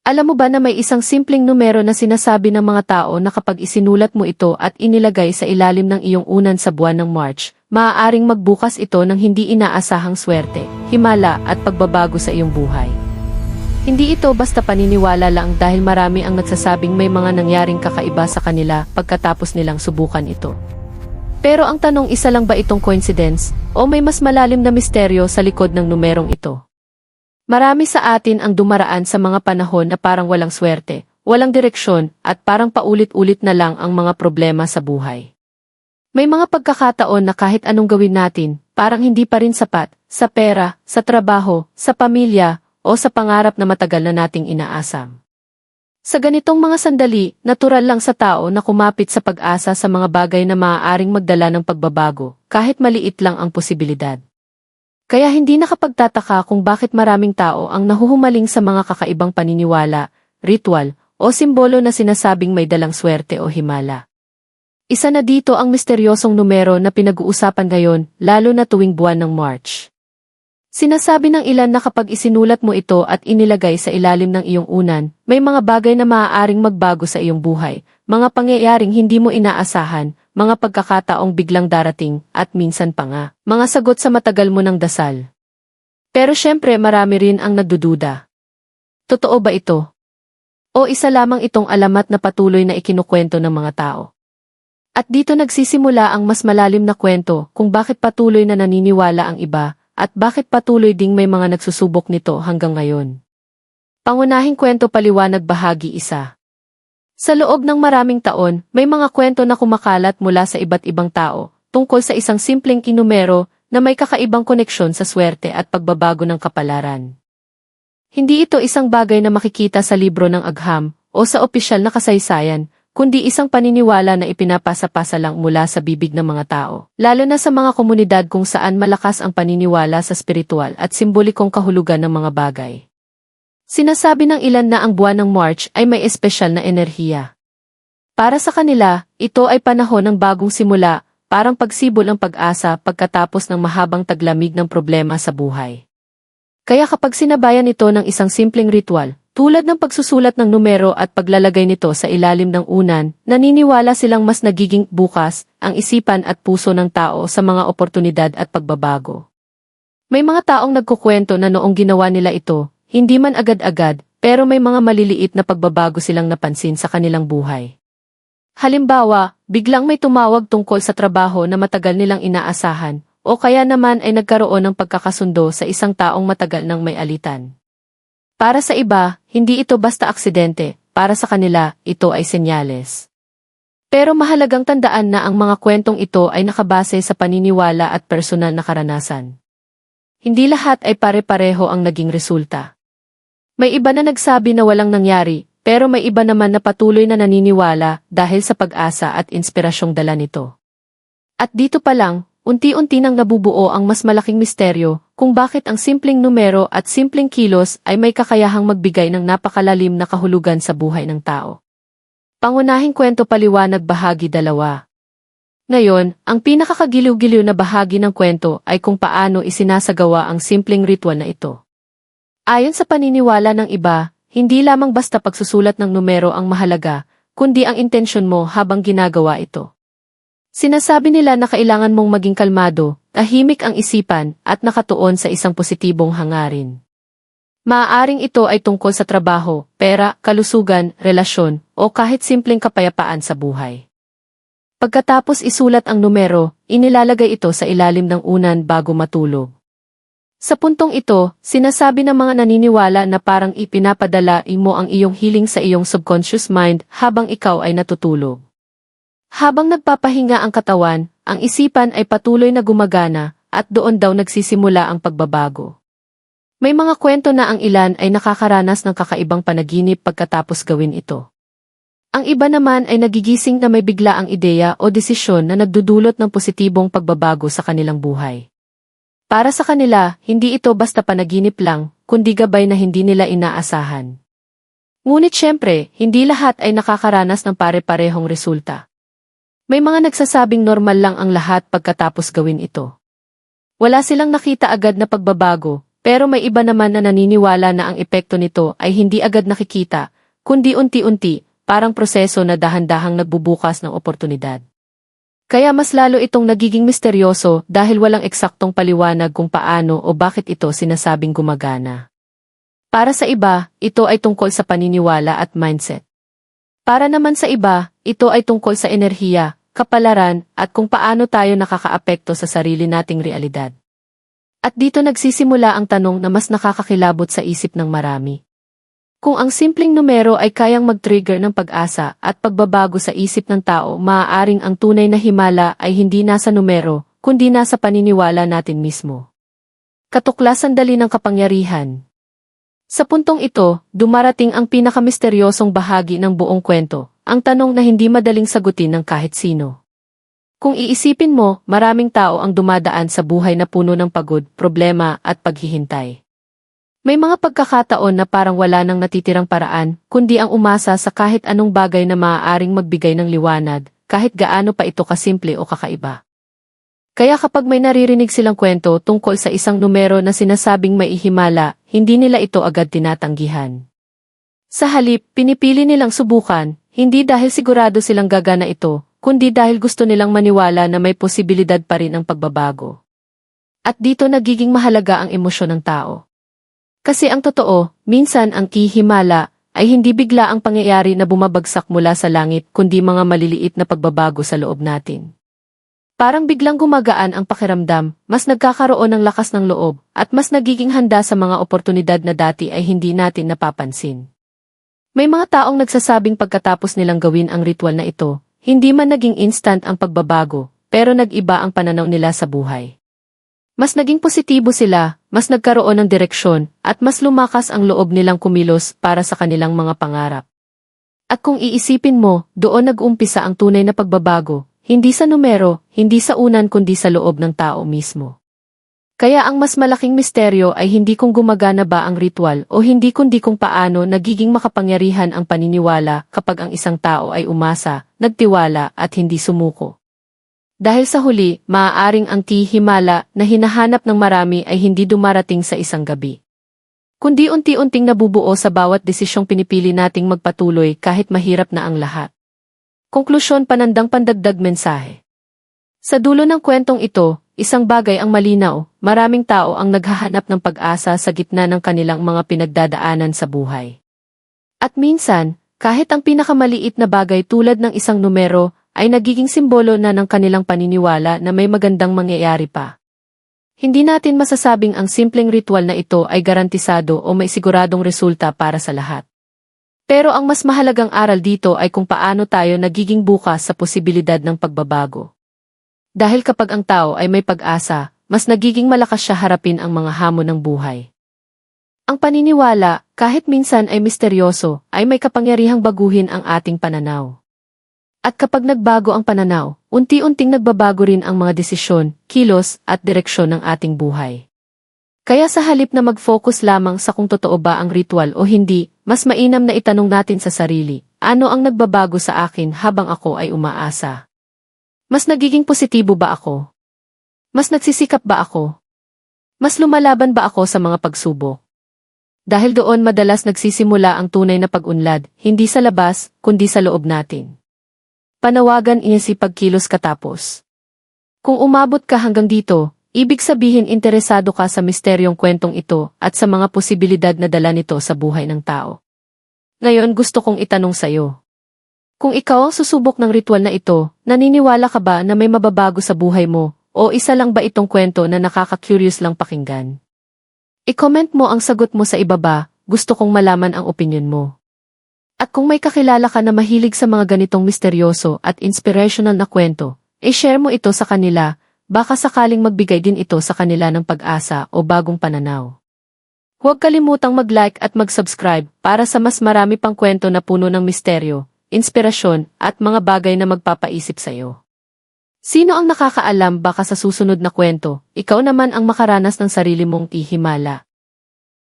Alam mo ba na may isang simpleng numero na sinasabi ng mga tao na kapag isinulat mo ito at inilagay sa ilalim ng iyong unan sa buwan ng March, maaaring magbukas ito ng hindi inaasahang swerte, himala at pagbabago sa iyong buhay. Hindi ito basta paniniwala lang dahil marami ang nagsasabing may mga nangyaring kakaiba sa kanila pagkatapos nilang subukan ito. Pero ang tanong, isa lang ba itong coincidence o may mas malalim na misteryo sa likod ng numerong ito? Marami sa atin ang dumaraan sa mga panahon na parang walang swerte, walang direksyon, at parang paulit-ulit na lang ang mga problema sa buhay. May mga pagkakataon na kahit anong gawin natin, parang hindi pa rin sapat, sa pera, sa trabaho, sa pamilya, o sa pangarap na matagal na nating inaasam. Sa ganitong mga sandali, natural lang sa tao na kumapit sa pag-asa sa mga bagay na maaaring magdala ng pagbabago, kahit maliit lang ang posibilidad. Kaya hindi nakapagtataka kung bakit maraming tao ang nahuhumaling sa mga kakaibang paniniwala, ritual, o simbolo na sinasabing may dalang swerte o himala. Isa na dito ang misteryosong numero na pinag-uusapan ngayon, lalo na tuwing buwan ng March. Sinasabi ng ilan na kapag isinulat mo ito at inilagay sa ilalim ng iyong unan, may mga bagay na maaaring magbago sa iyong buhay, mga pangyayaring hindi mo inaasahan, mga pagkakataong biglang darating, at minsan pa nga, mga sagot sa matagal mo ng dasal. Pero syempre marami rin ang nagdududa. Totoo ba ito? O isa lamang itong alamat na patuloy na ikinukwento ng mga tao? At dito nagsisimula ang mas malalim na kwento kung bakit patuloy na naniniwala ang iba, at bakit patuloy ding may mga nagsusubok nito hanggang ngayon. Pangunahing kwento, paliwanag, bahagi 1. Sa loob ng maraming taon, may mga kwento na kumakalat mula sa iba't ibang tao tungkol sa isang simpleng numero na may kakaibang koneksyon sa swerte at pagbabago ng kapalaran. Hindi ito isang bagay na makikita sa libro ng agham o sa opisyal na kasaysayan, kundi isang paniniwala na ipinapasa-pasa lang mula sa bibig ng mga tao, lalo na sa mga komunidad kung saan malakas ang paniniwala sa spiritual at simbolikong kahulugan ng mga bagay. Sinasabi ng ilan na ang buwan ng March ay may espesyal na enerhiya. Para sa kanila, ito ay panahon ng bagong simula, parang pagsibol ng pag-asa pagkatapos ng mahabang taglamig ng problema sa buhay. Kaya kapag sinabayan ito ng isang simpleng ritual, tulad ng pagsusulat ng numero at paglalagay nito sa ilalim ng unan, naniniwala silang mas nagiging bukas ang isipan at puso ng tao sa mga oportunidad at pagbabago. May mga taong nagkukwento na noong ginawa nila ito, hindi man agad-agad, pero may mga maliliit na pagbabago silang napansin sa kanilang buhay. Halimbawa, biglang may tumawag tungkol sa trabaho na matagal nilang inaasahan, o kaya naman ay nagkaroon ng pagkakasundo sa isang taong matagal nang may alitan. Para sa iba, hindi ito basta aksidente, para sa kanila, ito ay senyales. Pero mahalagang tandaan na ang mga kwentong ito ay nakabase sa paniniwala at personal na karanasan. Hindi lahat ay pare-pareho ang naging resulta. May iba na nagsabi na walang nangyari, pero may iba naman na patuloy na naniniwala dahil sa pag-asa at inspirasyong dala nito. At dito pa lang, unti-unti nang nabubuo ang mas malaking misteryo kung bakit ang simpleng numero at simpleng kilos ay may kakayahang magbigay ng napakalalim na kahulugan sa buhay ng tao. Pangunahing kwento, paliwanag, bahagi 2. Ngayon, ang pinakakagiliw-giliw na bahagi ng kwento ay kung paano isinasagawa ang simpleng ritual na ito. Ayon sa paniniwala ng iba, hindi lamang basta pagsusulat ng numero ang mahalaga, kundi ang intensyon mo habang ginagawa ito. Sinasabi nila na kailangan mong maging kalmado, tahimik ang isipan, at nakatuon sa isang positibong hangarin. Maaaring ito ay tungkol sa trabaho, pera, kalusugan, relasyon, o kahit simpleng kapayapaan sa buhay. Pagkatapos isulat ang numero, inilalagay ito sa ilalim ng unan bago matulog. Sa puntong ito, sinasabi ng mga naniniwala na parang ipinapadala mo ang iyong hiling sa iyong subconscious mind habang ikaw ay natutulog. Habang nagpapahinga ang katawan, ang isipan ay patuloy na gumagana, at doon daw nagsisimula ang pagbabago. May mga kwento na ang ilan ay nakakaranas ng kakaibang panaginip pagkatapos gawin ito. Ang iba naman ay nagigising na may biglaang ideya o desisyon na nagdudulot ng positibong pagbabago sa kanilang buhay. Para sa kanila, hindi ito basta panaginip lang, kundi gabay na hindi nila inaasahan. Ngunit syempre, hindi lahat ay nakakaranas ng pare-parehong resulta. May mga nagsasabing normal lang ang lahat pagkatapos gawin ito. Wala silang nakita agad na pagbabago, Pero may iba naman na naniniwala na ang epekto nito ay hindi agad nakikita, kundi unti-unti, parang proseso na dahan-dahang nagbubukas ng oportunidad. Kaya mas lalo itong nagiging misteryoso dahil walang eksaktong paliwanag kung paano o bakit ito sinasabing gumagana. Para sa iba, ito ay tungkol sa paniniwala at mindset. Para naman sa iba, ito ay tungkol sa enerhiya, kapalaran, at kung paano tayo nakakaapekto sa sarili nating realidad. At dito nagsisimula ang tanong na mas nakakakilabot sa isip ng marami. Kung ang simpleng numero ay kayang mag-trigger ng pag-asa at pagbabago sa isip ng tao, maaaring ang tunay na himala ay hindi nasa numero, kundi nasa paniniwala natin mismo. Katuklasan dali ng kapangyarihan. Sa puntong ito, dumarating ang pinakamisteryosong bahagi ng buong kwento, ang tanong na hindi madaling sagutin ng kahit sino. Kung iisipin mo, maraming tao ang dumadaan sa buhay na puno ng pagod, problema at paghihintay. May mga pagkakataon na parang wala nang natitirang paraan, kundi ang umasa sa kahit anong bagay na maaaring magbigay ng liwanag, kahit gaano pa ito kasimple o kakaiba. Kaya kapag may naririnig silang kwento tungkol sa isang numero na sinasabing may ihimala, hindi nila ito agad tinatanggihan. Sa halip, pinipili nilang subukan, hindi dahil sigurado silang gagana ito, kundi dahil gusto nilang maniwala na may posibilidad pa rin ang pagbabago. At dito nagiging mahalaga ang emosyon ng tao. Kasi ang totoo, minsan ang himala ay hindi bigla ang pangyayari na bumabagsak mula sa langit kundi mga maliliit na pagbabago sa loob natin. Parang biglang gumagaan ang pakiramdam, mas nagkakaroon ng lakas ng loob, at mas nagiging handa sa mga oportunidad na dati ay hindi natin napapansin. May mga taong nagsasabing pagkatapos nilang gawin ang ritual na ito, hindi man naging instant ang pagbabago, pero nag-iba ang pananaw nila sa buhay. Mas naging positibo sila, mas nagkaroon ng direksyon, at mas lumakas ang loob nilang kumilos para sa kanilang mga pangarap. At kung iisipin mo, doon nag-umpisa ang tunay na pagbabago, hindi sa numero, hindi sa unan kundi sa loob ng tao mismo. Kaya ang mas malaking misteryo ay hindi kung gumagana ba ang ritual o hindi kundi kung paano nagiging makapangyarihan ang paniniwala kapag ang isang tao ay umasa, nagtiwala at hindi sumuko. Dahil sa huli, maaaring ang himala na hinahanap ng marami ay hindi dumarating sa isang gabi. Kundi unti-unting nabubuo sa bawat desisyong pinipili nating magpatuloy kahit mahirap na ang lahat. Konklusyon, panandang pandagdag mensahe. Sa dulo ng kwentong ito, isang bagay ang malinaw, maraming tao ang naghahanap ng pag-asa sa gitna ng kanilang mga pinagdadaanan sa buhay. At minsan, kahit ang pinakamaliit na bagay tulad ng isang numero, ay nagiging simbolo na ng kanilang paniniwala na may magandang mangyayari pa. Hindi natin masasabing ang simpleng ritual na ito ay garantisado o may siguradong resulta para sa lahat. Pero ang mas mahalagang aral dito ay kung paano tayo nagiging bukas sa posibilidad ng pagbabago. Dahil kapag ang tao ay may pag-asa, mas nagiging malakas siya harapin ang mga hamon ng buhay. Ang paniniwala, kahit minsan ay misteryoso, ay may kapangyarihang baguhin ang ating pananaw. At kapag nagbago ang pananaw, unti-unting nagbabago rin ang mga desisyon, kilos, at direksyon ng ating buhay. Kaya sa halip na mag-focus lamang sa kung totoo ba ang ritual o hindi, mas mainam na itanong natin sa sarili, ano ang nagbabago sa akin habang ako ay umaasa? Mas nagiging positibo ba ako? Mas nagsisikap ba ako? Mas lumalaban ba ako sa mga pagsubok? Dahil doon madalas nagsisimula ang tunay na pag-unlad, hindi sa labas, kundi sa loob natin. Panawagan si pagkilos katapos. Kung umabot ka hanggang dito, ibig sabihin interesado ka sa misteryong kwentong ito at sa mga posibilidad na dala nito sa buhay ng tao. Ngayon gusto kong itanong sa'yo. Kung ikaw ang susubok ng ritual na ito, naniniwala ka ba na may mababago sa buhay mo, o isa lang ba itong kwento na nakaka-curious lang pakinggan? I-comment mo ang sagot mo sa ibaba, gusto kong malaman ang opinyon mo. At kung may kakilala ka na mahilig sa mga ganitong misteryoso at inspirational na kwento, i-share mo ito sa kanila, baka sakaling magbigay din ito sa kanila ng pag-asa o bagong pananaw. Huwag kalimutang mag-like at mag-subscribe para sa mas marami pang kwento na puno ng misteryo, inspirasyon at mga bagay na magpapaisip sa iyo. Sino ang nakakaalam, baka sa susunod na kwento, ikaw naman ang makaranas ng sarili mong himala.